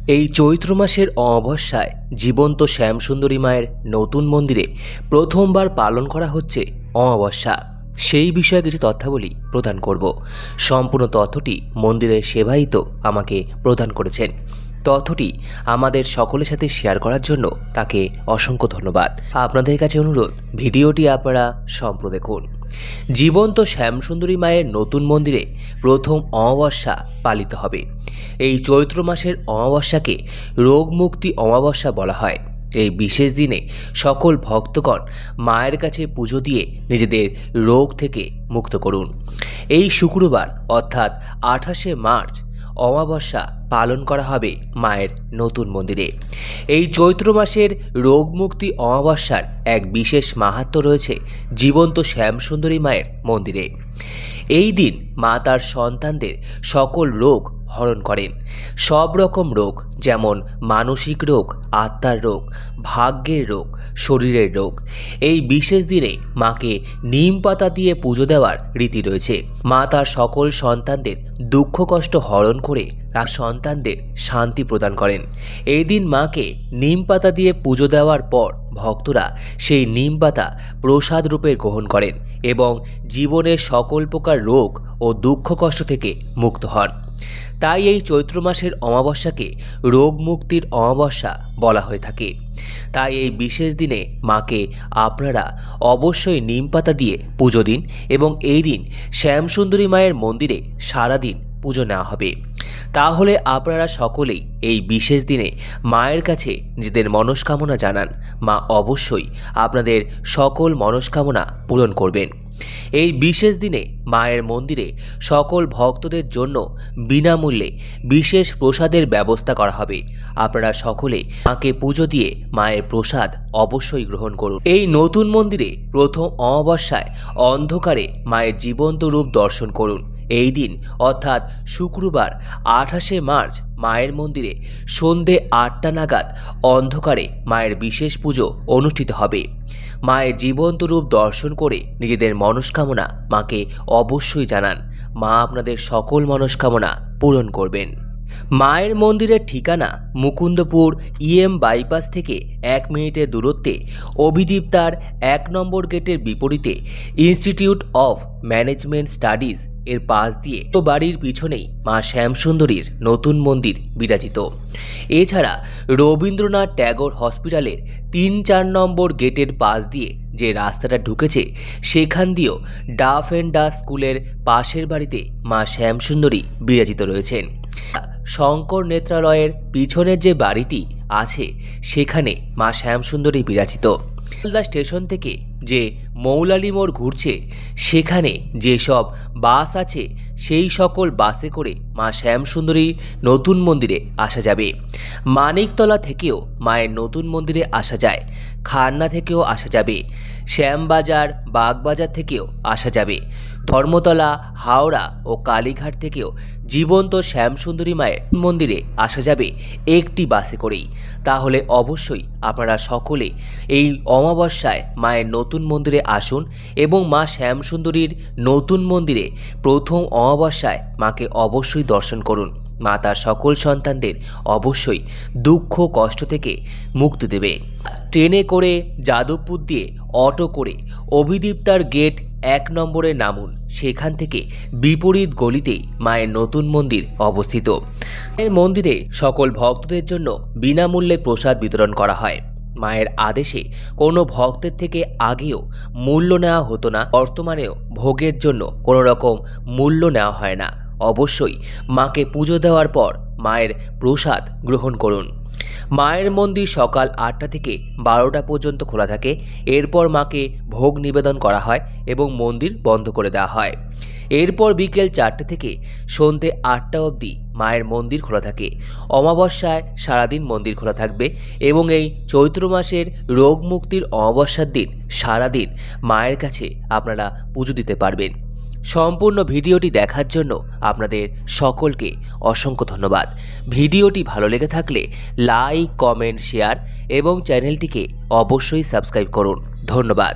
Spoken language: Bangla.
এই চৈত্র মাসের অমাবস্যায় জীবন্ত শ্যামসুন্দরী মায়ের নতুন মন্দিরে প্রথমবার পালন করা হচ্ছে অমাবস্যা। সেই বিষয়ে কিছু তথ্যাবলী প্রদান করব। সম্পূর্ণ তথ্যটি মন্দিরের সেবায়িত আমাকে প্রদান করেছেন। তথ্যটি আমাদের সকলের সাথে শেয়ার করার জন্য তাকে অসংখ্য ধন্যবাদ। আপনাদের কাছে অনুরোধ, ভিডিওটি আপনারা সম্পূর্ণ দেখুন। জীবন্ত শ্যামসুন্দরী মায়ের নতুন মন্দিরে প্রথম অমাবস্যা পালিত হবে। এই চৈত্র মাসের অমাবস্যাকে রোগমুক্তি অমাবস্যা বলা হয়। এই বিশেষ দিনে সকল ভক্তগণ মায়ের কাছে পুজো দিয়ে নিজেদের রোগ থেকে মুক্ত করুন। এই শুক্রবার অর্থাৎ 28শে মার্চ অমাবস্যা পালন করা হবে মায়ের নতুন মন্দিরে। এই চৈত্র মাসের রোগমুক্তি অমাবস্যার এক বিশেষ মাহাত্ম্য রয়েছে জীবন্ত শ্যামসুন্দরী মায়ের মন্দিরে। এই দিন মা তার সন্তানদের সকল রোগ হরণ করেন। সব রকম রোগ, যেমন মানসিক রোগ, আত্মার রোগ, ভাগ্যের রোগ, শরীরের রোগ। এই বিশেষ দিনে মাকে নিম পাতা দিয়ে পুজো দেওয়ার রীতি রয়েছে। মা তার সকল সন্তানদের দুঃখ কষ্ট হরণ করে তার সন্তানদের শান্তি প্রদান করেন। এই দিন মাকে নিম পাতা দিয়ে পুজো দেওয়ার পর ভক্তরা সেই নিম পাতা প্রসাদ রূপে গ্রহণ করেন এবং জীবনের সকল প্রকার রোগ ও দুঃখ কষ্ট থেকে মুক্ত হন। তাই এই চৈত্র মাসের অমাবস্যাকে রোগ মুক্তির অমাবস্যা বলা হয়ে থাকে। তাই এই বিশেষ দিনে মাকে আপনারা অবশ্যই নিম পাতা দিয়ে পুজো দিন এবং এই দিন শ্যামসুন্দরী মায়ের মন্দিরে সারাদিন পুজো নেওয়া হবে। তাহলে আপনারা সকলেই এই বিশেষ দিনে মায়ের কাছে নিজেদের মনস্কামনা জানান। মা অবশ্যই আপনাদের সকল মনস্কামনা পূরণ করবেন। এই বিশেষ দিনে মায়ের মন্দিরে সকল ভক্তদের জন্য বিনামূল্যে বিশেষ প্রসাদের ব্যবস্থা করা হবে। আপনারা সকলে মাকে পুজো দিয়ে মায়ের প্রসাদ অবশ্যই গ্রহণ করুন। এই নতুন মন্দিরে প্রথম অমাবস্যায় অন্ধকারে মায়ের জীবন্ত রূপ দর্শন করুন। এই দিন অর্থাৎ শুক্রবার 28শে মার্চ মায়ের মন্দিরে সন্ধে 8টা নাগাদ অন্ধকারে মায়ের বিশেষ পুজো অনুষ্ঠিত হবে। মায়ের জীবন্ত রূপ দর্শন করে নিজেদের মনস্কামনা মাকে অবশ্যই জানান। মা আপনাদের সকল মনস্কামনা পূরণ করবেন। মায়ের মন্দিরের ঠিকানা মুকুন্দপুর ইএম বাইপাস থেকে 1 মিনিটের দূরত্বে, অভিদীপ্তার 1 নম্বর গেটের বিপরীতে ইনস্টিটিউট অফ ম্যানেজমেন্ট স্টাডিজ এর পাশ দিয়ে তো বাড়ির পিছনেই মা শ্যামসুন্দরীর নতুন মন্দির বিরাজিত। এছাড়া রবীন্দ্রনাথ ট্যাগর হসপিটালের 3-4 নম্বর গেটের পাশ দিয়ে যে রাস্তাটা ঢুকেছে সেখান দিয়েও ডাফ অ্যান্ড ডাস স্কুলের পাশের বাড়িতে মা শ্যামসুন্দরী বিরাজিত রয়েছেন। শঙ্কর নেত্রালয়ের পিছনের যে বাড়িটি আছে সেখানে মা শ্যামসুন্দরী বিরাজিত। শিয়ালদা স্টেশন থেকে যে মৌলালি মোড় ঘুরছে সেখানে যেসব বাস আছে সেই সকল বাসে করে মা শ্যামসুন্দরী নতুন মন্দিরে আসা যাবে। মানিকতলা থেকেও মায়ের নতুন মন্দিরে আসা যায়, খান্না থেকেও আসা যাবে, শ্যামবাজার বাগবাজার থেকেও আসা যাবে, ধর্মতলা, হাওড়া ও কালীঘাট থেকেও জীবন্ত শ্যামসুন্দরী মায়ের মন্দিরে আসা যাবে একটি বাসে করেই। তাহলে অবশ্যই আপনারা সকলে এই অমাবস্যায় মায়ের নতুন মন্দিরে আসুন এবং মা শ্যামসুন্দরীর নতুন মন্দিরে প্রথম অমাবস্যায় মাকে অবশ্যই দর্শন করুন। মা তার সকল সন্তানদের অবশ্যই দুঃখ কষ্ট থেকে মুক্তি দেবে। ট্রেনে করে, যাদবপুর দিয়ে অটো করে অভিদীপ্তার গেট 1 নম্বরে নামুন। সেখান থেকে বিপরীত গলিতেই মায়ের নতুন মন্দির অবস্থিত। এই মন্দিরে সকল ভক্তদের জন্য বিনামূল্যে প্রসাদ বিতরণ করা হয়। মায়ের আদেশে কোনো ভক্তের থেকে আগেও মূল্য নেওয়া হতো না। বর্তমানেও ভোগের জন্য কোনো রকম মূল্য নেওয়া হয় না। অবশ্যই মাকে পুজো দেওয়ার পর মায়ের প্রসাদ গ্রহণ করুন। মায়ের মন্দির সকাল 8টা থেকে 12টা পর্যন্ত খোলা থাকে। এরপর মাকে ভোগ নিবেদন করা হয় এবং মন্দির বন্ধ করে দেওয়া হয়। এরপর বিকেল 4টে থেকে সন্ধে 8টা অবধি মায়ের মন্দির খোলা থাকে। অমাবস্যায় সারাদিন মন্দির খোলা থাকবে এবং এই চৈত্র মাসের রোগ মুক্তির অমাবস্যার দিন সারাদিন মায়ের কাছে আপনারা পুজো দিতে পারবেন। সম্পূর্ণ ভিডিওটি দেখার জন্য আপনাদের সকলকে অসংখ্য ধন্যবাদ। ভিডিওটি ভালো লেগে থাকলে লাইক, কমেন্ট, শেয়ার এবং চ্যানেলটিকে অবশ্যই সাবস্ক্রাইব করুন। ধন্যবাদ।